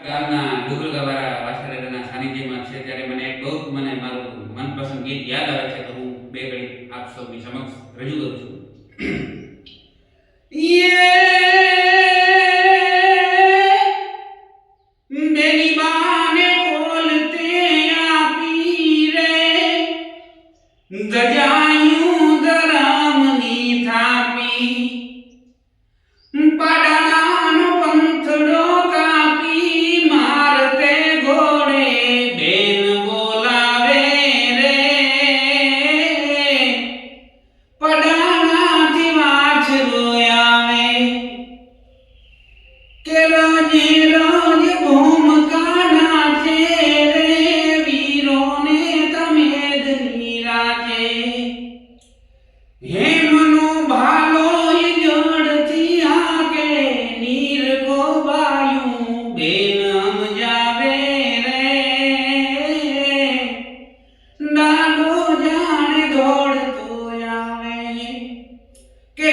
ગામના ડુગરગાવાળા વાછારાના સાનિધ્યમાં છે ત્યારે મને એક બહુ મને મારું મનપસંદ ગીત યાદ આવે છે, તો હું બે ઘડી આપ સૌની સમક્ષ રજૂ કરું છું. मेरी बाने खोलते आपी रे गजायूं दरामनी थापी पडानो पंथड़ो कापी मारते घोड़े बेन बोलावे रे पडानाथी वाछरो आवे के रोजे रोज भूमका नाचे रे वीरोने तमेद नीराचे हेमनो भालो जोड़ती आके नीर को बायूं बेन जावे रे डालो जाने दौड़तो आवे के